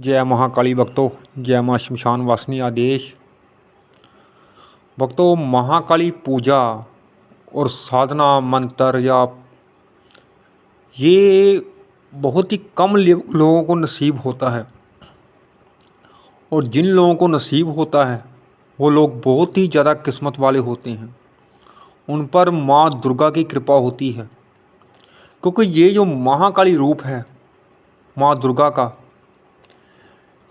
जय महाकाली भक्तों, जय माँ शमशान वासिनी आदेश। भक्तों, महाकाली पूजा और साधना मंत्र या ये बहुत ही कम लोगों को नसीब होता है, और जिन लोगों को नसीब होता है वो लोग बहुत ही ज़्यादा किस्मत वाले होते हैं। उन पर माँ दुर्गा की कृपा होती है, क्योंकि ये जो महाकाली रूप है माँ दुर्गा का,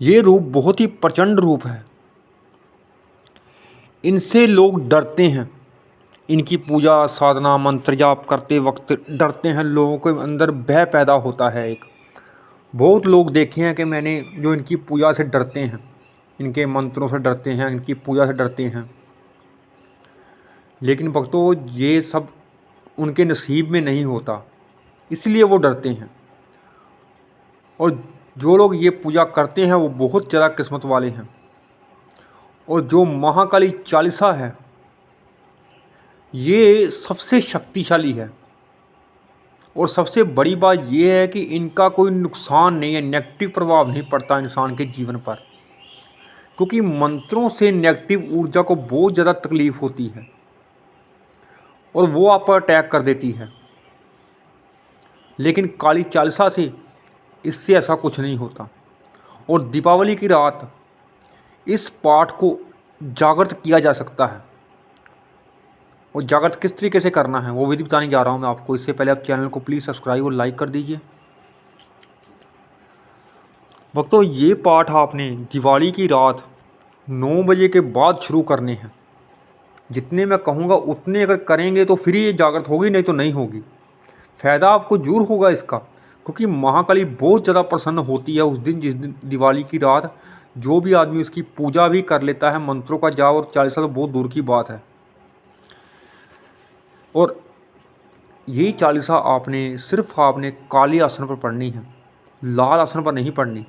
ये रूप बहुत ही प्रचंड रूप है। इनसे लोग डरते हैं, इनकी पूजा साधना मंत्र जाप करते वक्त डरते हैं, लोगों के अंदर भय पैदा होता है। एक बहुत लोग देखे हैं कि मैंने जो इनकी पूजा से डरते हैं, इनके मंत्रों से डरते हैं, इनकी पूजा से डरते हैं। लेकिन भक्तों, ये सब उनके नसीब में नहीं होता, इसलिए वो डरते हैं। और जो लोग ये पूजा करते हैं वो बहुत ज़्यादा किस्मत वाले हैं। और जो महाकाली चालीसा है ये सबसे शक्तिशाली है, और सबसे बड़ी बात यह है कि इनका कोई नुकसान नहीं है, नेगेटिव प्रभाव नहीं पड़ता इंसान के जीवन पर, क्योंकि मंत्रों से नेगेटिव ऊर्जा को बहुत ज़्यादा तकलीफ़ होती है और वो आप पर अटैक कर देती है। लेकिन काली चालीसा से इससे ऐसा कुछ नहीं होता। और दीपावली की रात इस पाठ को जागृत किया जा सकता है, और जागृत किस तरीके से करना है वो विधि बताने जा रहा हूँ मैं आपको। इससे पहले आप चैनल को प्लीज़ सब्सक्राइब और लाइक कर दीजिए। भक्तों, ये पाठ आपने दिवाली की रात 9 बजे के बाद शुरू करने हैं। जितने मैं कहूँगा उतने अगर करेंगे तो फिर ये जागृत होगी, नहीं तो नहीं होगी। फ़ायदा आपको जरूर होगा इसका, क्योंकि महाकाली बहुत ज़्यादा प्रसन्न होती है उस दिन, जिस दिन दिवाली की रात जो भी आदमी उसकी पूजा भी कर लेता है, मंत्रों का जाप और चालीसा तो बहुत दूर की बात है। और ये चालीसा सिर्फ आपने काले आसन पर पढ़नी है, लाल आसन पर नहीं पढ़नी।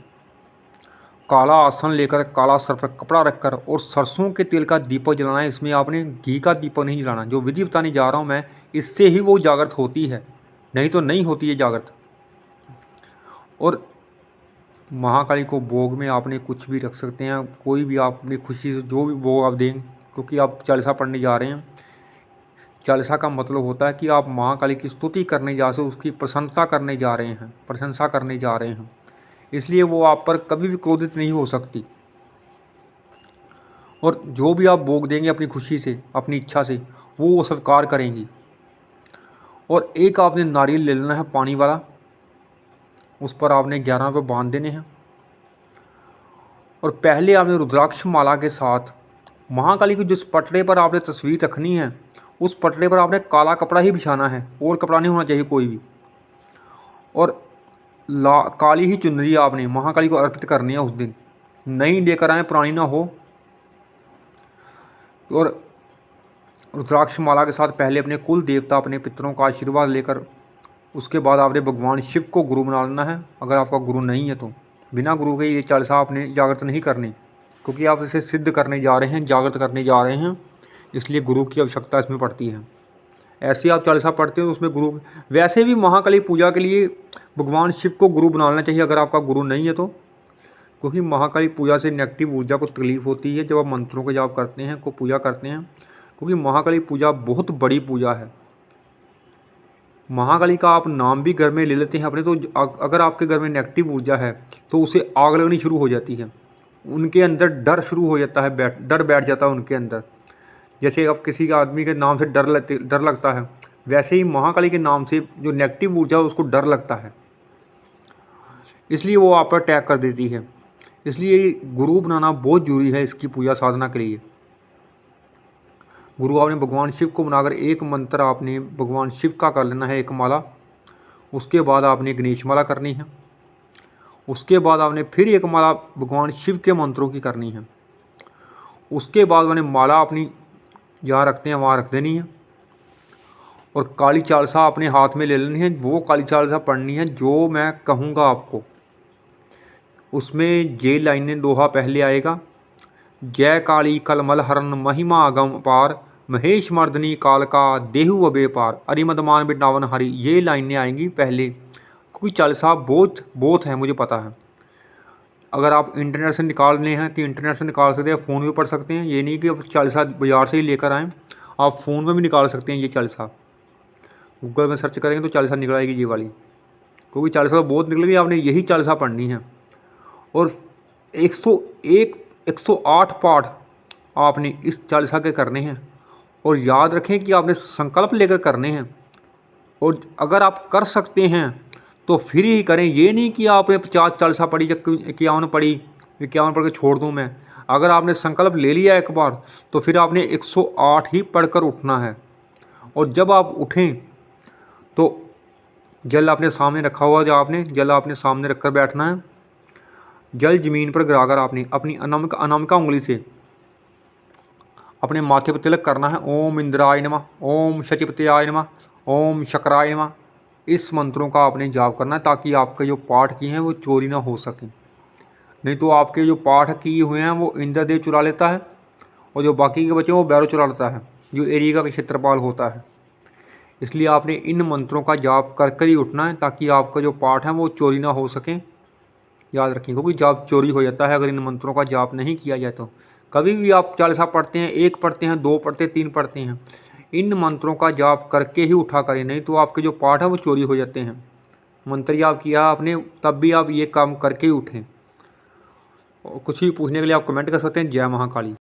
काला आसन लेकर, काला सर पर कपड़ा रखकर और सरसों के तेल का दीपक जलाना है। इसमें आपने घी का दीपक नहीं जलाना। जो विधि बताने जा रहा हूँ मैं, इससे ही वो जागृत होती है, नहीं तो नहीं होती है जागृत। और महाकाली को भोग में आपने कुछ भी रख सकते हैं, कोई भी आप अपनी खुशी से जो भी भोग आप दें, क्योंकि आप चालीसा पढ़ने जा रहे हैं। चालीसा का मतलब होता है कि आप महाकाली की स्तुति करने जा रहे हैं, उसकी प्रसन्नता करने जा रहे हैं, प्रशंसा करने जा रहे हैं। इसलिए वो आप पर कभी भी क्रोधित नहीं हो सकती। और जो भी आप भोग देंगे अपनी खुशी से, अपनी इच्छा से, वो स्वीकार करेंगी। और एक आपने नारियल ले लेना है पानी वाला, उस पर आपने 11 रुपये बांध देने हैं। और पहले आपने रुद्राक्ष माला के साथ महाकाली की जिस पटरे पर आपने तस्वीर रखनी है, उस पटरे पर आपने काला कपड़ा ही बिछाना है, और कपड़ा नहीं होना चाहिए कोई भी। और काली ही चुनरी आपने महाकाली को अर्पित करनी है उस दिन। नई लेकर आए, पुरानी ना हो। और रुद्राक्ष माला के साथ पहले अपने कुल देवता, अपने पितरों का आशीर्वाद लेकर उसके बाद आपने भगवान शिव को गुरु बना लेना है। अगर आपका गुरु नहीं है तो बिना गुरु के ये चालीसा आपने जागृत नहीं करनी, क्योंकि आप इसे सिद्ध करने जा रहे हैं, जागृत करने जा रहे हैं, इसलिए गुरु की आवश्यकता इसमें पड़ती है। ऐसे आप चालीसा पढ़ते हो तो उसमें गुरु, वैसे भी महाकाली पूजा के लिए भगवान शिव को गुरु बना लेना चाहिए अगर आपका गुरु नहीं है तो, क्योंकि महाकाली पूजा से नेगेटिव ऊर्जा को तकलीफ़ होती है जब आप मंत्रों का जाप करते हैं, को पूजा करते हैं। क्योंकि महाकाली पूजा बहुत बड़ी पूजा है। महाकाली का आप नाम भी घर में ले लेते हैं अपने, तो अगर आपके घर में नेगेटिव ऊर्जा है तो उसे आग लगनी शुरू हो जाती है, उनके अंदर डर शुरू हो जाता है, डर बैठ जाता है उनके अंदर। जैसे अब किसी आदमी के नाम से डर लगता है, वैसे ही महाकाली के नाम से जो नेगेटिव ऊर्जा है उसको डर लगता है, इसलिए वो आप पर अटैक कर देती है। इसलिए गुरु बनाना बहुत ज़रूरी है इसकी पूजा साधना के लिए। गुरु आपने भगवान शिव को बनाकर एक मंत्र आपने भगवान शिव का कर लेना है, एक माला। उसके बाद आपने गणेश माला करनी है। उसके बाद आपने फिर एक माला भगवान शिव के मंत्रों की करनी है। उसके बाद मैंने माला अपनी जहाँ रखते हैं वहाँ रख देनी है। और काली चालीसा अपने हाथ में ले लेनी है, वो काली चालीसा पढ़नी है जो मैं कहूँगा आपको। उसमें ये लाइनें दोहा पहले आएगा, जय काली कलमल हरण महिमा अगम पार, महेश मर्दनी काल का देहु अबे पार, अरिमदमान बिटावन हरि। ये लाइनें आएंगी पहले, क्योंकि चालीसा बहुत है, मुझे पता है। अगर आप इंटरनेट से निकालने हैं तो इंटरनेट से निकाल सकते हैं, फ़ोन भी पढ़ सकते हैं। ये नहीं कि आप चालीसा बाज़ार से ही लेकर आएँ, आप फ़ोन में भी निकाल सकते हैं ये चालीसा। गूगल में सर्च करेंगे तो चालीसा निकल आएगी ये वाली, क्योंकि चालीसा तो बहुत निकल गई, आपने यही चालीसा पढ़नी है। और 101 108 पाठ आपने इस चालीसा के करने हैं। और याद रखें कि आपने संकल्प लेकर करने हैं। और अगर आप कर सकते हैं तो फिर ही करें, ये नहीं कि आपने 50 चालीसा पढ़ी या 51 पढ़ी, 51 पढ़ के छोड़ दूँ मैं। अगर आपने संकल्प ले लिया एक बार तो फिर आपने 108 ही पढ़कर उठना है। और जब आप उठें तो जल आपने सामने रखा हुआ, जो आपने जल आपने सामने रखकर बैठना है। जल ज़मीन पर गिराकर आपने अपनी अनामिका उंगली से अपने माथे पर तिलक करना है। ओम इंद्राय नमः, ओम शचिपतयाय नमः, ओम शक्राय नमः। इस मंत्रों का आपने जाप करना है ताकि आपके जो पाठ किए हैं वो चोरी ना हो सकें। नहीं तो आपके जो पाठ किए हुए हैं वो इंद्रदेव चुरा लेता है, और जो बाकी के बचे हैं वो भैरव चुरा लेता है, जो एरिया का क्षेत्रपाल होता है। इसलिए आपने इन मंत्रों का जाप कर कर ही उठना है ताकि आपका जो पाठ है वो चोरी ना हो सकें। याद रखें, क्योंकि जाप चोरी हो जाता है अगर इन मंत्रों का जाप नहीं किया जाए तो। कभी भी आप चालीसा पढ़ते हैं, 1 पढ़ते हैं, 2 पढ़ते हैं, 3 पढ़ते हैं, इन मंत्रों का जाप करके ही उठा करें, नहीं तो आपके जो पाठ है वो चोरी हो जाते हैं। मंत्र जाप किया आपने तब भी आप ये काम करके ही उठें। और कुछ भी पूछने के लिए आप कमेंट कर सकते हैं। जय महाकाली।